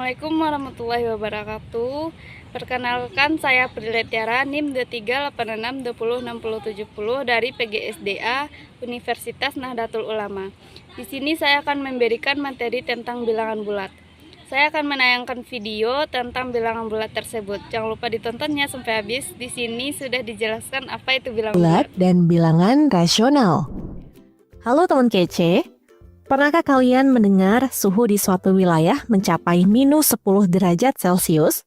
Assalamualaikum warahmatullahi wabarakatuh. Perkenalkan, saya Prilly Tiara, NIM 2386206070 dari PGSDA Universitas Nahdlatul Ulama. Di sini saya akan memberikan materi tentang bilangan bulat. Saya akan menayangkan video tentang bilangan bulat tersebut. Jangan lupa ditontonnya sampai habis. Di sini sudah dijelaskan apa itu bilangan bulat dan bilangan rasional. Halo teman kece. Pernahkah kalian mendengar suhu di suatu wilayah mencapai minus 10 derajat Celcius?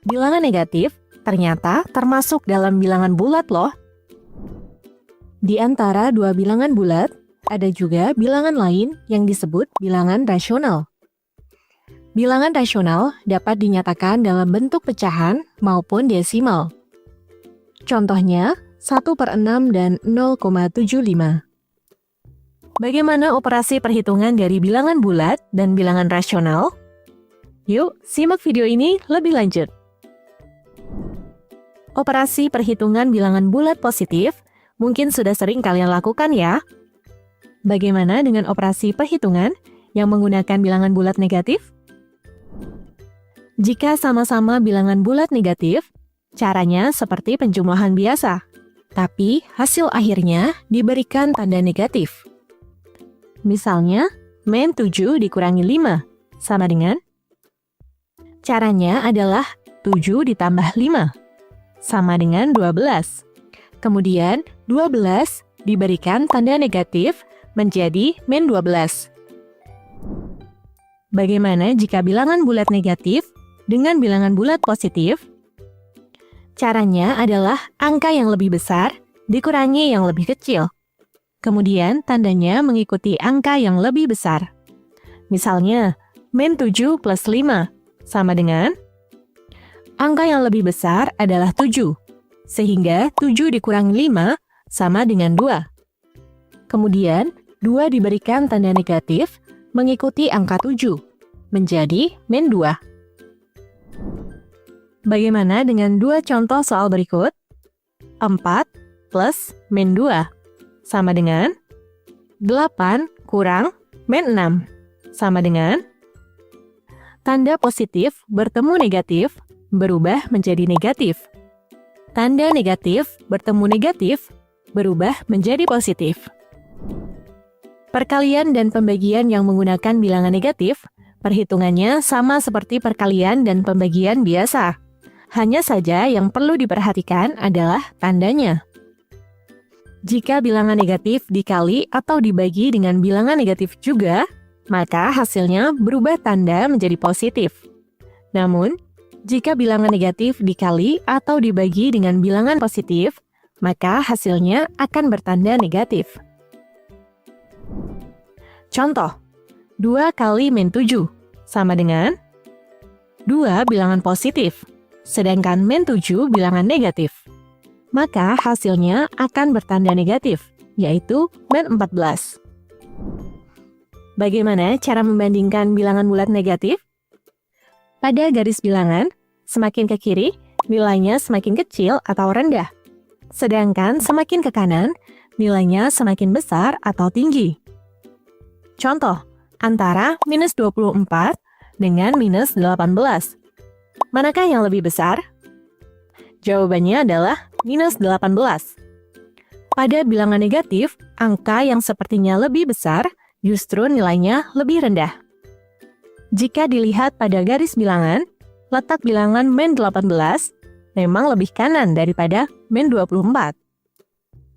Bilangan negatif ternyata termasuk dalam bilangan bulat loh. Di antara dua bilangan bulat, ada juga bilangan lain yang disebut bilangan rasional. Bilangan rasional dapat dinyatakan dalam bentuk pecahan maupun desimal. Contohnya 1/6 dan 0,75. Bagaimana operasi perhitungan dari bilangan bulat dan bilangan rasional? Yuk, simak video ini lebih lanjut. Operasi perhitungan bilangan bulat positif mungkin sudah sering kalian lakukan ya. Bagaimana dengan operasi perhitungan yang menggunakan bilangan bulat negatif? Jika sama-sama bilangan bulat negatif, caranya seperti penjumlahan biasa, tapi hasil akhirnya diberikan tanda negatif. Misalnya, min 7 dikurangi 5, sama dengan? Caranya adalah 7 ditambah 5, sama dengan 12. Kemudian, 12 diberikan tanda negatif menjadi min 12. Bagaimana jika bilangan bulat negatif dengan bilangan bulat positif? Caranya adalah angka yang lebih besar dikurangi yang lebih kecil. Kemudian tandanya mengikuti angka yang lebih besar. Misalnya, min 7 plus 5 sama dengan? Angka yang lebih besar adalah 7, sehingga 7 dikurangi 5 sama dengan 2. Kemudian, 2 diberikan tanda negatif mengikuti angka 7, menjadi min 2. Bagaimana dengan dua contoh soal berikut? 4 plus min 2 sama dengan 8 kurang min 6 sama dengan tanda positif bertemu negatif berubah menjadi negatif. Tanda negatif bertemu negatif berubah menjadi positif. Perkalian dan pembagian yang menggunakan bilangan negatif, perhitungannya sama seperti perkalian dan pembagian biasa. Hanya saja yang perlu diperhatikan adalah tandanya. Jika bilangan negatif dikali atau dibagi dengan bilangan negatif juga, maka hasilnya berubah tanda menjadi positif. Namun, jika bilangan negatif dikali atau dibagi dengan bilangan positif, maka hasilnya akan bertanda negatif. Contoh, 2 kali min 7 sama dengan 2 bilangan positif, sedangkan min 7 bilangan negatif. Maka hasilnya akan bertanda negatif, yaitu min 14. Bagaimana cara membandingkan bilangan bulat negatif? Pada garis bilangan, semakin ke kiri, nilainya semakin kecil atau rendah. Sedangkan semakin ke kanan, nilainya semakin besar atau tinggi. Contoh, antara minus 24 dengan minus 18. Manakah yang lebih besar? Jawabannya adalah minus 18. Pada bilangan negatif, angka yang sepertinya lebih besar justru nilainya lebih rendah. Jika dilihat pada garis bilangan, letak bilangan min 18 memang lebih kanan daripada min 24.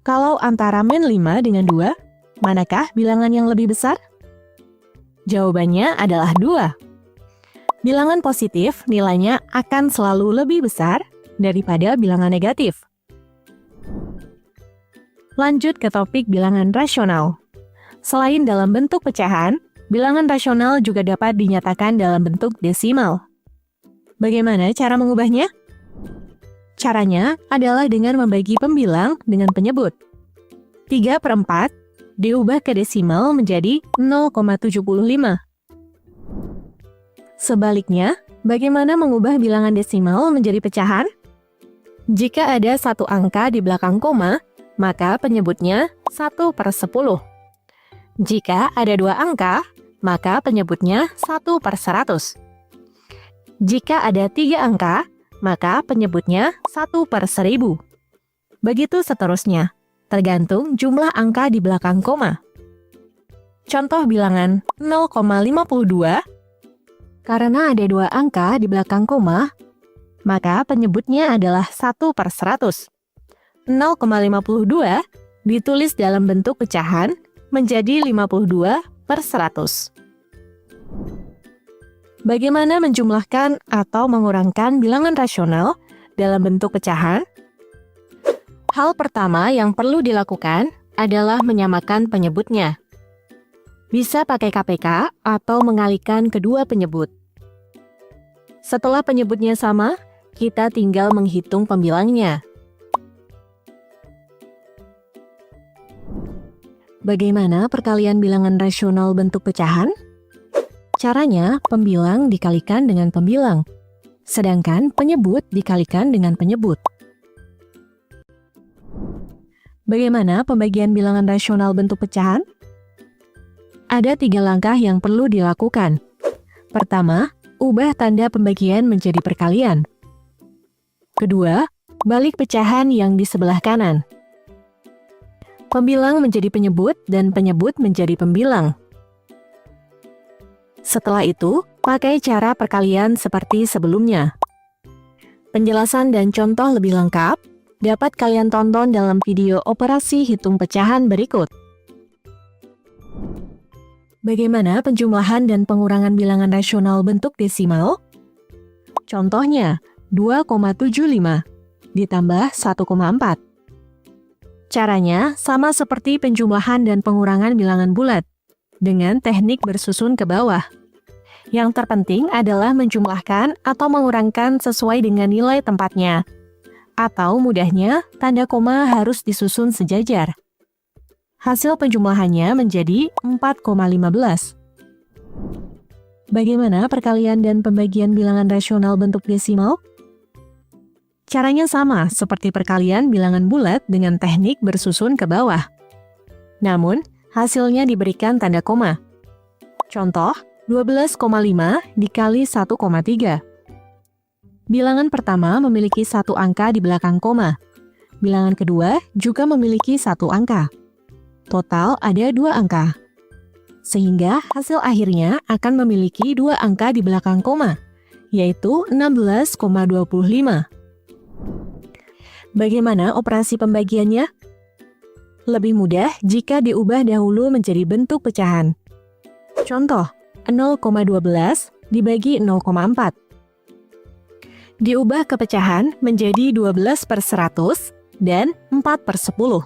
Kalau antara min 5 dengan 2, manakah bilangan yang lebih besar? Jawabannya adalah 2. Bilangan positif nilainya akan selalu lebih besar daripada bilangan negatif. Lanjut ke topik bilangan rasional. Selain dalam bentuk pecahan, bilangan rasional juga dapat dinyatakan dalam bentuk desimal. Bagaimana cara mengubahnya? Caranya adalah dengan membagi pembilang dengan penyebut. 3/4 diubah ke desimal menjadi 0,75. Sebaliknya, bagaimana mengubah bilangan desimal menjadi pecahan? Jika ada satu angka di belakang koma, maka penyebutnya 1/10. Jika ada dua angka, maka penyebutnya 1/100. Jika ada 3 angka, maka penyebutnya 1/1000. Begitu seterusnya, tergantung jumlah angka di belakang koma. Contoh bilangan 0,52. Karena ada 2 angka di belakang koma, maka penyebutnya adalah 1/100. 0,52 ditulis dalam bentuk pecahan menjadi 52/100. Bagaimana menjumlahkan atau mengurangkan bilangan rasional dalam bentuk pecahan? Hal pertama yang perlu dilakukan adalah menyamakan penyebutnya. Bisa pakai KPK atau mengalihkan kedua penyebut. Setelah penyebutnya sama, kita tinggal menghitung pembilangnya. Bagaimana perkalian bilangan rasional bentuk pecahan? Caranya, pembilang dikalikan dengan pembilang, sedangkan penyebut dikalikan dengan penyebut. Bagaimana pembagian bilangan rasional bentuk pecahan? Ada 3 langkah yang perlu dilakukan. Pertama, ubah tanda pembagian menjadi perkalian. Kedua, balik pecahan yang di sebelah kanan. Pembilang menjadi penyebut dan penyebut menjadi pembilang. Setelah itu, pakai cara perkalian seperti sebelumnya. Penjelasan dan contoh lebih lengkap dapat kalian tonton dalam video operasi hitung pecahan berikut. Bagaimana penjumlahan dan pengurangan bilangan rasional bentuk desimal? Contohnya, 2,75 ditambah 1,4. Caranya sama seperti penjumlahan dan pengurangan bilangan bulat, dengan teknik bersusun ke bawah. Yang terpenting adalah menjumlahkan atau mengurangkan sesuai dengan nilai tempatnya. Atau mudahnya, tanda koma harus disusun sejajar. Hasil penjumlahannya menjadi 4,15. Bagaimana perkalian dan pembagian bilangan rasional bentuk desimal? Caranya sama seperti perkalian bilangan bulat dengan teknik bersusun ke bawah. Namun, hasilnya diberikan tanda koma. Contoh, 12,5 dikali 1,3. Bilangan pertama memiliki 1 angka di belakang koma. Bilangan kedua juga memiliki 1 angka. Total ada 2 angka. Sehingga hasil akhirnya akan memiliki 2 angka di belakang koma, yaitu 16,25. Bagaimana operasi pembagiannya? Lebih mudah jika diubah dahulu menjadi bentuk pecahan. Contoh, 0,12 dibagi 0,4. Diubah ke pecahan menjadi 12/100 dan 4/10.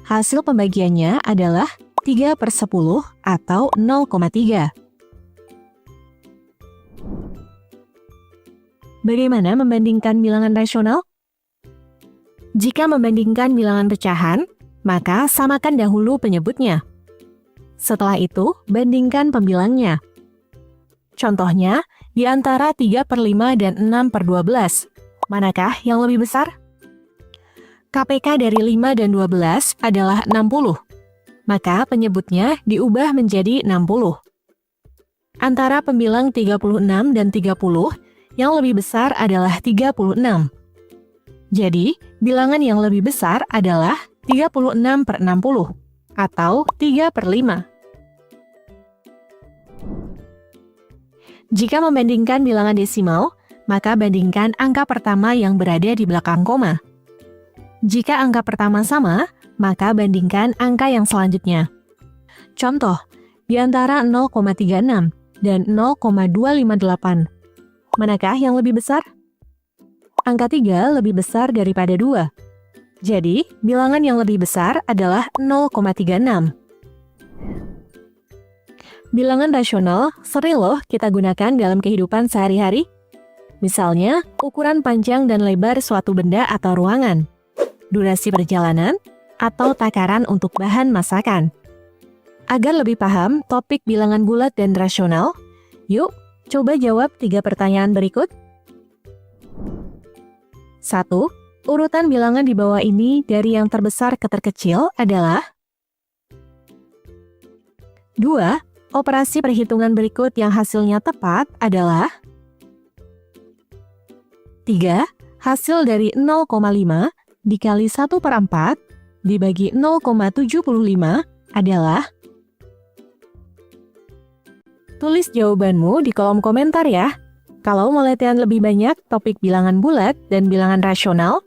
Hasil pembagiannya adalah 3/10 atau 0,3. Bagaimana membandingkan bilangan rasional? Jika membandingkan bilangan pecahan, maka samakan dahulu penyebutnya. Setelah itu, bandingkan pembilangnya. Contohnya, di antara 3/5 dan 6/12, manakah yang lebih besar? KPK dari 5 dan 12 adalah 60, maka penyebutnya diubah menjadi 60. Antara pembilang 36 dan 30, yang lebih besar adalah 36. Jadi, bilangan yang lebih besar adalah 36/60, atau 3/5. Jika membandingkan bilangan desimal, maka bandingkan angka pertama yang berada di belakang koma. Jika angka pertama sama, maka bandingkan angka yang selanjutnya. Contoh, di antara 0,36 dan 0,258, manakah yang lebih besar? Angka 3 lebih besar daripada 2. Jadi, bilangan yang lebih besar adalah 0,36. Bilangan rasional sering loh kita gunakan dalam kehidupan sehari-hari. Misalnya, ukuran panjang dan lebar suatu benda atau ruangan, durasi perjalanan, atau takaran untuk bahan masakan. Agar lebih paham topik bilangan bulat dan rasional, yuk coba jawab 3 pertanyaan berikut. 1. Urutan bilangan di bawah ini dari yang terbesar ke terkecil adalah 2. Operasi perhitungan berikut yang hasilnya tepat adalah 3, hasil dari 0,5 dikali 1/4 dibagi 0,75 adalah? Tulis jawabanmu di kolom komentar ya. Kalau mau latihan lebih banyak topik bilangan bulat dan bilangan rasional,